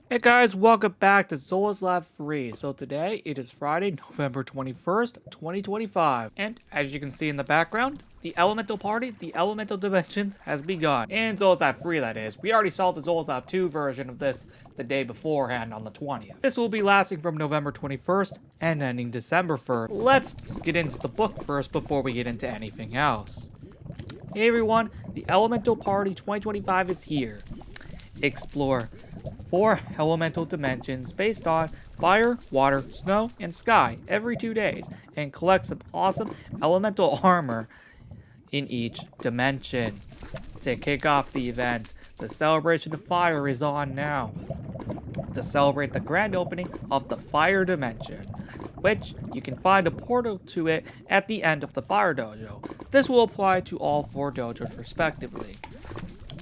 Hey guys, welcome back to Zola's Lab 3. So today it is Friday, November 21st, 2025. And as you can see in the background, the Elemental Party, the Elemental Dimensions has begun. In Zola's Lab 3 that is. We already saw the Zola's Lab 2 version of this the day beforehand on the 20th. This will be lasting from November 21st and ending December 1st. Let's get into the book first before we get into anything else. Hey everyone, the Elemental Party 2025 is here. Explore 4 elemental dimensions based on fire, water, snow, and sky every 2 days, and collect some awesome elemental armor in each dimension. To kick off the event, the Celebration of Fire is on now to celebrate the grand opening of the Fire Dimension, which you can find a portal to it at the end of the Fire Dojo. This will apply to all 4 dojos respectively.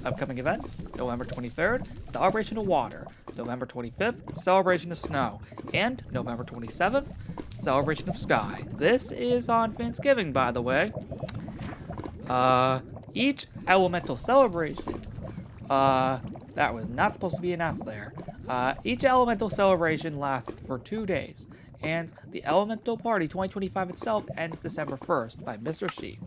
Upcoming events, November 23rd, Celebration of Water, November 25th, Celebration of Snow, and November 27th, Celebration of Sky. This is on Thanksgiving, by the way. Each elemental celebrations, that was not supposed to be an S there. Each elemental celebration lasts for 2 days, and the Elemental Party 2025 itself ends December 1st by Mr. Sheep.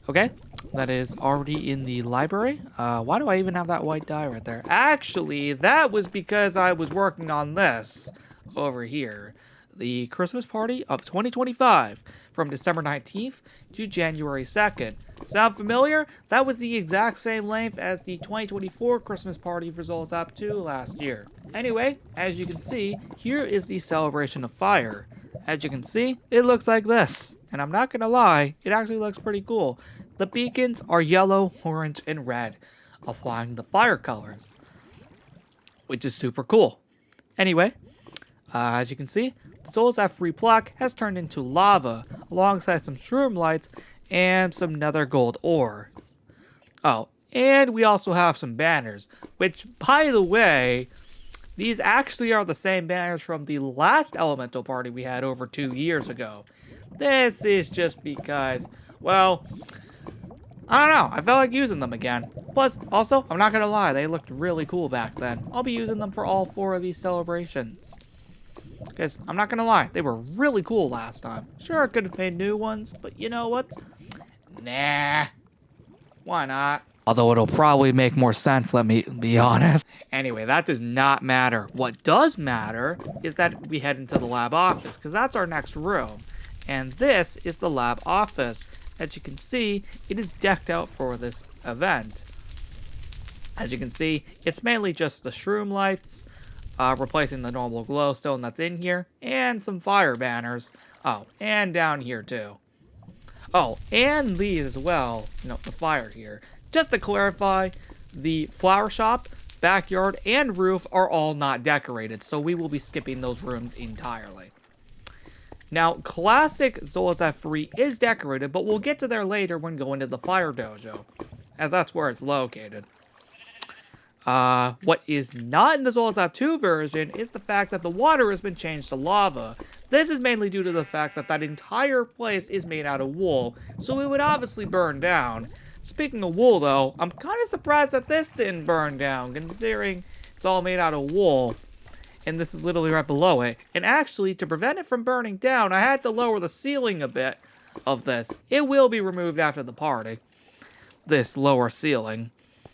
Okay, that is already in the library. Why do I even have that white die right there? Actually, that was because I was working on this over here. The Christmas Party of 2025 from December 19th to January 2nd. Sound familiar? That was the exact same length as the 2024 Christmas Party for Zola's Lab 2 last year. Anyway, as you can see, here is the Celebration of Fire. As you can see, it looks like this. And I'm not gonna lie, it actually looks pretty cool. The beacons are yellow, orange, and red, applying the fire colors, which is super cool. Anyway, as you can see, the Zola's Lab 3 plaque has turned into lava, alongside some shroom lights and some nether gold ores. Oh, and we also have some banners, which, by the way, these actually are the same banners from the last Elemental Party we had over 2 years ago. This is just because, well, I don't know, I felt like using them again. Plus, also, I'm not gonna lie, they looked really cool back then. I'll be using them for all 4 of these celebrations. Because, I'm not gonna lie, they were really cool last time. Sure, I could have made new ones, but you know what? Nah. Why not? Although it'll probably make more sense, let me be honest. Anyway, that does not matter. What does matter is that we head into the lab office, because that's our next room. And this is the lab office. As you can see, it is decked out for this event. As you can see, it's mainly just the shroom lights, replacing the normal glowstone that's in here, and some fire banners. Oh, and down here too. Oh, and these as well, the fire here. Just to clarify, the flower shop, backyard, and roof are all not decorated, so we will be skipping those rooms entirely. Now, classic Zola's Lab 3 is decorated, but we'll get to there later when going to the Fire Dojo, as that's where it's located. What is not in the Zola's Lab 2 version is the fact that the water has been changed to lava. This is mainly due to the fact that that entire place is made out of wool, so it would obviously burn down. Speaking of wool, though, I'm kind of surprised that this didn't burn down, considering it's all made out of wool. And this is literally right below it. And actually, to prevent it from burning down, I had to lower the ceiling a bit of this. It will be removed after the party, this lower ceiling.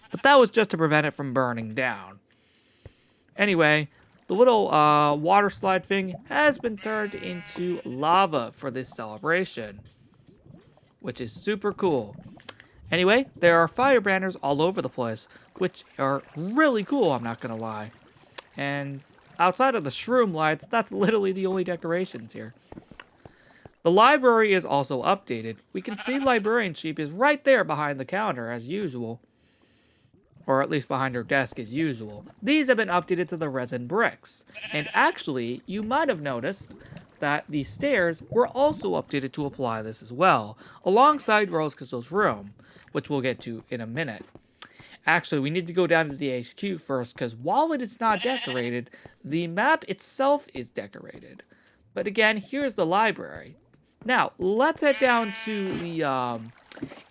But that was just to prevent it from burning down. Anyway, the little water slide thing has been turned into lava for this celebration, which is super cool. Anyway, there are fire banners all over the place, which are really cool, I'm not gonna lie. And outside of the shroom lights, that's literally the only decorations here. The library is also updated. We can see Librarian Sheep is right there behind the counter as usual. Or at least behind her desk as usual. These have been updated to the resin bricks. And actually, you might have noticed that the stairs were also updated to apply this as well, alongside Rose Crystal's room, which we'll get to in a minute. Actually, we need to go down to the HQ first, because while it is not decorated, the map itself is decorated. But again, here's the library. Now, let's head down to the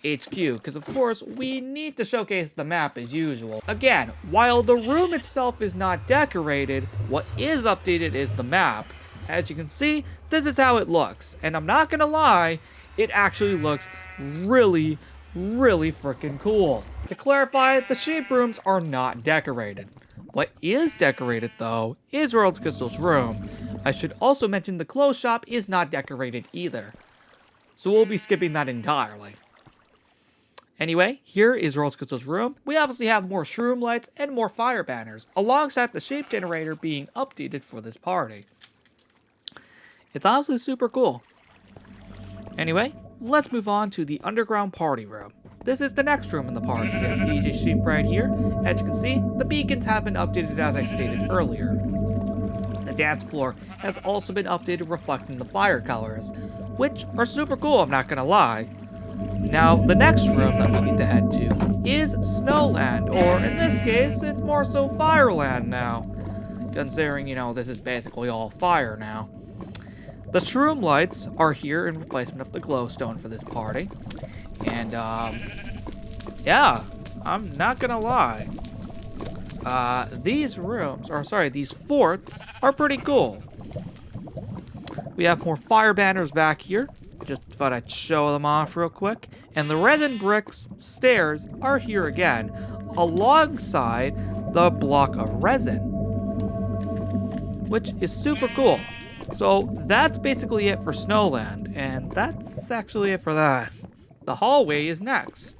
HQ, because of course we need to showcase the map as usual. Again, while the room itself is not decorated, what is updated is the map. As you can see, this is how it looks, and I'm not gonna lie, it actually looks really freaking cool. To clarify, the sheep rooms are not decorated. What is decorated though is Rose Crystal's room. I should also mention the clothes shop is not decorated either, so we'll be skipping that entirely. Anyway, here is Rose Crystal's room. We obviously have more shroom lights and more fire banners, alongside the shape generator being updated for this party. It's honestly super cool. Anyway, let's move on to the underground party room. This is the next room in the party. We have DJ Sheep right here. As you can see, the beacons have been updated as I stated earlier. The dance floor has also been updated reflecting the fire colors, which are super cool, I'm not gonna lie. Now, the next room that we need to head to is Snowland, or in this case, it's more so Fireland now. Considering, you know, this is basically all fire now. The shroom lights are here in replacement of the glowstone for this party. And, yeah, I'm not gonna lie. These rooms, or sorry, these forts are pretty cool. We have more fire banners back here. Just thought I'd show them off real quick. And the resin bricks stairs are here again, alongside the block of resin, which is super cool. So that's basically it for Snowland, and that's actually it for that. The hallway is next.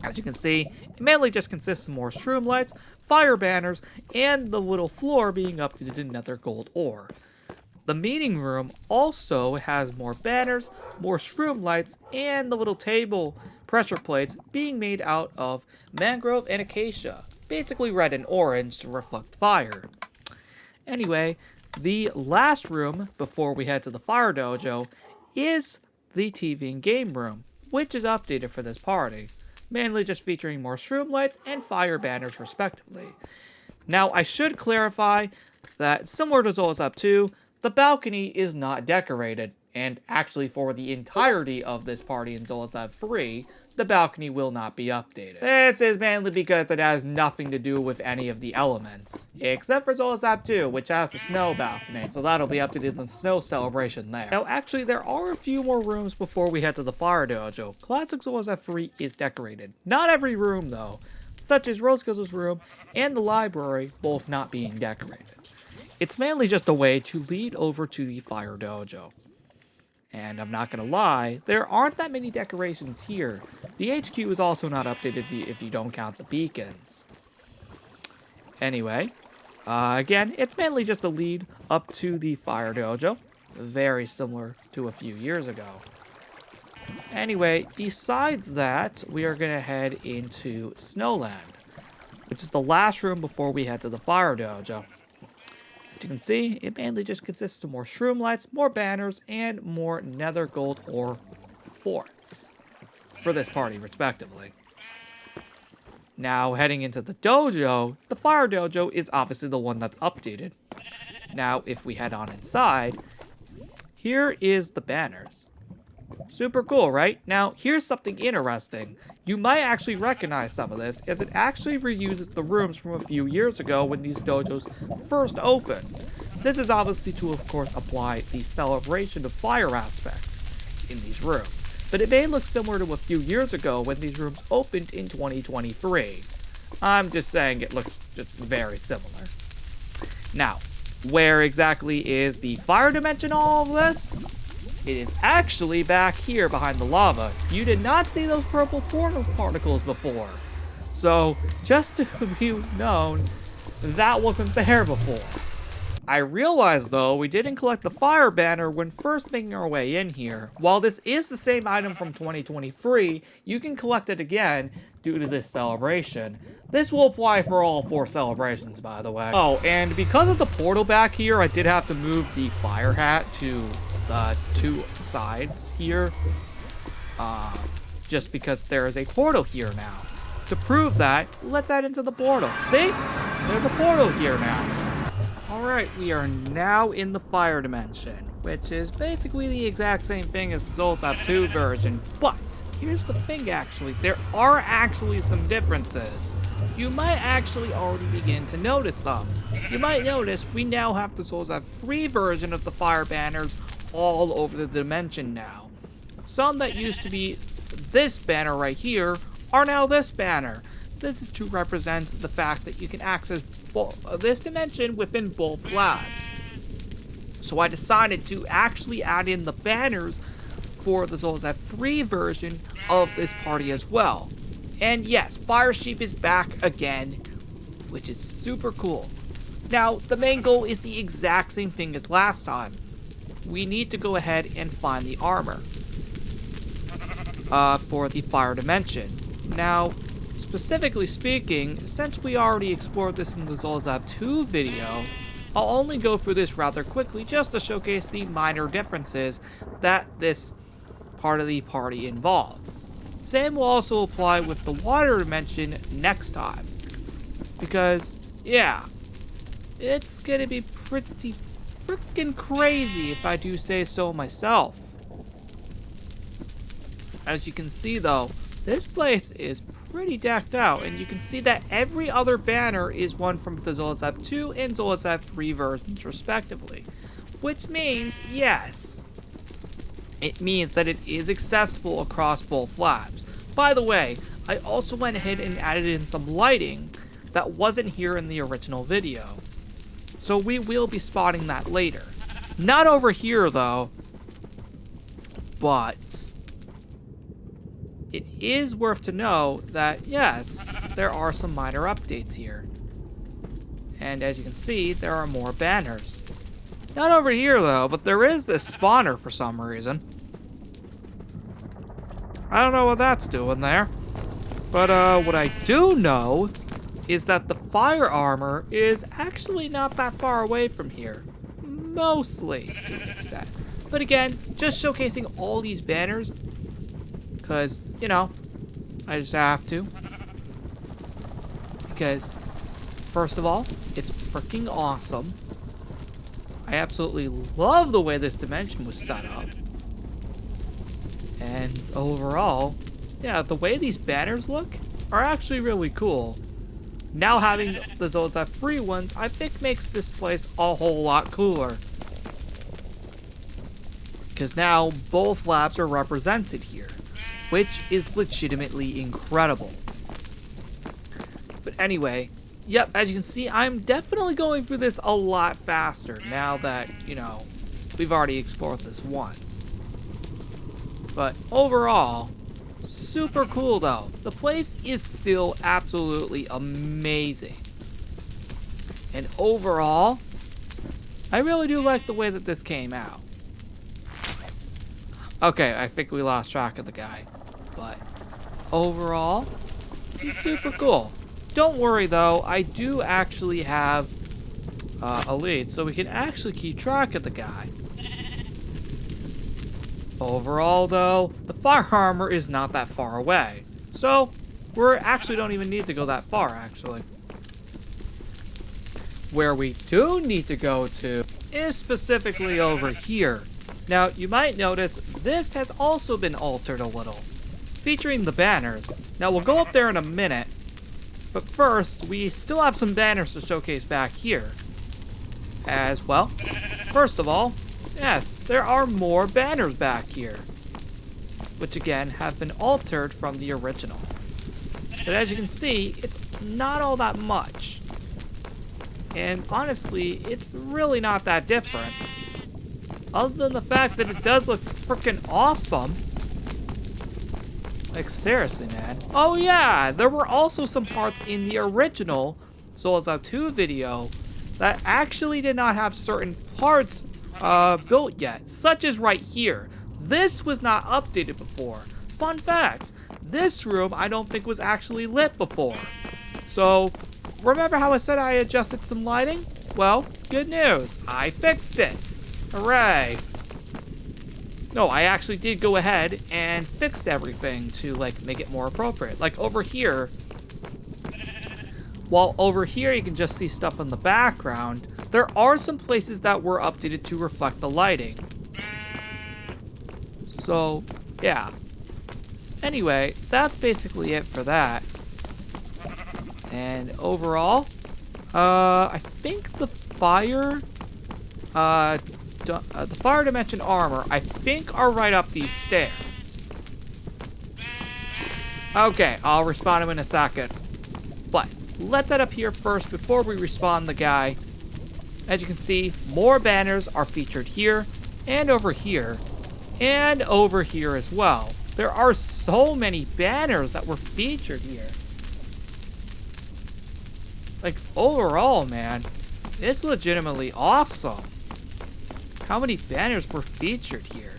As you can see, it mainly just consists of more shroom lights, fire banners, and the little floor being updated in nether gold ore. The meeting room also has more banners, more shroom lights, and the little table pressure plates being made out of mangrove and acacia, basically red and orange to reflect fire. Anyway, the last room before we head to the fire dojo is the TV and game room, which is updated for this party, mainly just featuring more shroom lights and fire banners respectively. Now, I should clarify that similar to Zolazab 2, the balcony is not decorated, and actually for the entirety of this party in Zolazab 3, the balcony will not be updated. This is mainly because it has nothing to do with any of the elements, except for Zolazab 2, which has the snow balcony, so that'll be updated in the snow celebration there. Now, actually, there are a few more rooms before we head to the fire dojo. Classic Zolazab 3 is decorated. Not every room, though, such as Rose Guzzle's room and the library, both not being decorated. It's mainly just a way to lead over to the fire dojo. And I'm not gonna lie, there aren't that many decorations here. The HQ is also not updated if you don't count the beacons. Anyway, again, it's mainly just a lead up to the fire dojo, very similar to a few years ago. Anyway, besides that, we are gonna head into Snowland, which is the last room before we head to the fire dojo. As you can see, it mainly just consists of more shroom lights, more banners, and more nether gold ore forts for this party, respectively. Now, heading into the dojo, the fire dojo is obviously the one that's updated. Now, if we head on inside, here is the banners. Super cool, right? Now, here's something interesting. You might actually recognize some of this, as it actually reuses the rooms from a few years ago when these dojos first opened. This is obviously to, of course, apply the celebration of fire aspects in these rooms, but it may look similar to a few years ago when these rooms opened in 2023. I'm just saying it looks just very similar. Now, where exactly is the fire dimension in all of this? It is actually back here behind the lava. You did not see those purple portal particles before. So, just to be known, that wasn't there before. I realized, though, we didn't collect the fire banner when first making our way in here. While this is the same item from 2023, you can collect it again due to this celebration. This will apply for all 4 celebrations, by the way. Oh, and because of the portal back here, I did have to move the fire hat to the 2 sides here, just because there is a portal here now. To prove that, let's head into the portal. See? There's a portal here now. Alright, we are now in the fire dimension, which is basically the exact same thing as the Zolazab 2 version, but here's the thing actually, there are actually some differences. You might actually already begin to notice them. You might notice we now have the Zolzath free version of the fire banners all over the dimension now. Some that used to be this banner right here are now this banner. This is to represent the fact that you can access this dimension within both labs. So I decided to actually add in the banners for the Zolzath free version of this party as well. And yes, Fire Sheep is back again, which is super cool. Now, the main goal is the exact same thing as last time. We need to go ahead and find the armor for the fire dimension. Now, specifically speaking, since we already explored this in the Zolzath 2 video, I'll only go through this rather quickly just to showcase the minor differences that this part of the party involves. Same will also apply with the water dimension next time. Because, yeah, it's gonna be pretty freaking crazy if I do say so myself. As you can see though, this place is pretty decked out, and you can see that every other banner is one from the Zolzath 2 and Zolzath 3 versions respectively. Which means, yes, it means that it is accessible across both labs. By the way, I also went ahead and added in some lighting that wasn't here in the original video. So we will be spotting that later. Not over here though, but it is worth to know that yes, there are some minor updates here. And as you can see, there are more banners. Not over here though, but there is this spawner for some reason. I don't know what that's doing there. But what I do know is that the fire armor is actually not that far away from here. Mostly, to an extent. But again, just showcasing all these banners, because, you know, I just have to. Because, first of all, it's freaking awesome. I absolutely love the way this dimension was set up. And overall, yeah, the way these banners look are actually really cool. Now having the Zolzath free ones, I think makes this place a whole lot cooler. Because now both labs are represented here, which is legitimately incredible. But anyway, yep, as you can see, I'm definitely going through this a lot faster now that, you know, we've already explored this once. But overall, super cool though. The place is still absolutely amazing. And overall, I really do like the way that this came out. Okay, I think we lost track of the guy. But overall, he's super cool. Don't worry though, I do actually have a lead, so we can actually keep track of the guy. Overall though, the fire armor is not that far away. So, we actually don't even need to go that far actually. Where we do need to go to is specifically over here. Now, you might notice this has also been altered a little, featuring the banners. Now, we'll go up there in a minute, but first, we still have some banners to showcase back here. As well, first of all, yes, there are more banners back here, which again have been altered from the original. But as you can see, it's not all that much. And honestly, it's really not that different. Other than the fact that it does look freaking awesome. Like, seriously, man. Oh yeah, there were also some parts in the original Zolzath 2 video that actually did not have certain parts built yet, such as right here. This was not updated before. Fun fact, this room I don't think was actually lit before. So, remember how I said I adjusted some lighting? Well, good news, I fixed it. Hooray. No, I actually did go ahead and fixed everything to, like, make it more appropriate. Like, over here, while over here you can just see stuff in the background, there are some places that were updated to reflect the lighting. So, yeah. Anyway, that's basically it for that. And overall, I think the fire dimension armor, I think, are right up these stairs. Okay, I'll respawn him in a second. But let's head up here first before we respawn the guy. As you can see, more banners are featured here, and over here as well. There are so many banners that were featured here. Like, overall, man, it's legitimately awesome how many banners were featured here.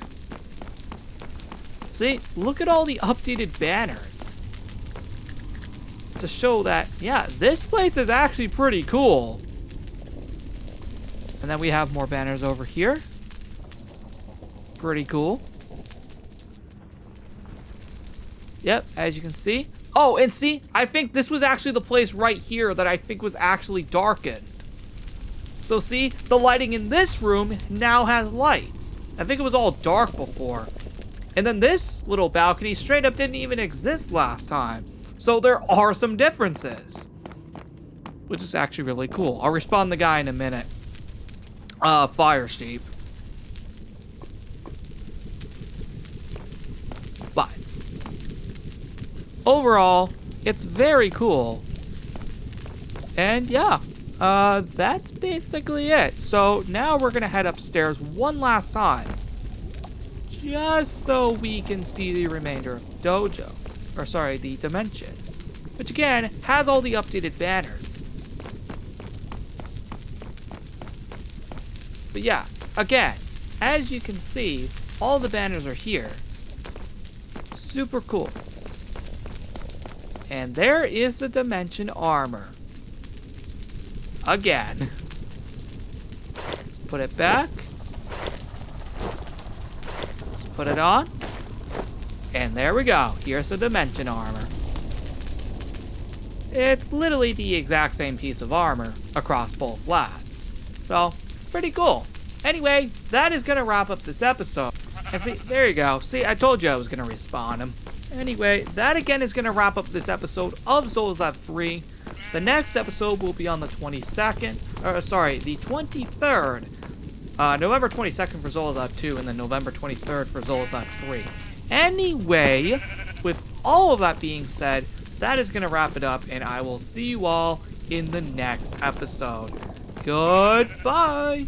See, look at all the updated banners to show that, yeah, this place is actually pretty cool. And then we have more banners over here. Pretty cool. Yep, as you can see. Oh, and see, I think this was actually the place right here that I think was actually darkened. So see, the lighting in this room now has lights. I think it was all dark before. And then this little balcony straight up didn't even exist last time. So there are some differences, which is actually really cool. I'll respawn the guy in a minute. Fire sheep. But overall, it's very cool. And yeah, that's basically it. So now we're gonna head upstairs one last time, just so we can see the remainder of Dojo, or sorry, the Dimension, which again has all the updated banners. But yeah, again, as you can see, all the banners are here. Super cool. And there is the Dimension armor. Again. Let's put it back. Let's put it on. And there we go. Here's the Dimension armor. It's literally the exact same piece of armor across both labs. So, pretty cool. Anyway, that is going to wrap up this episode. And see, there you go. See, I told you I was going to respawn him. Anyway, that again is going to wrap up this episode of Zolas 3. The next episode will be on the 22nd, or sorry, the 23rd. November 22nd for Zolas 2, and then November 23rd for Zolas 3. Anyway, with all of that being said, that is going to wrap it up, and I will see you all in the next episode. Goodbye!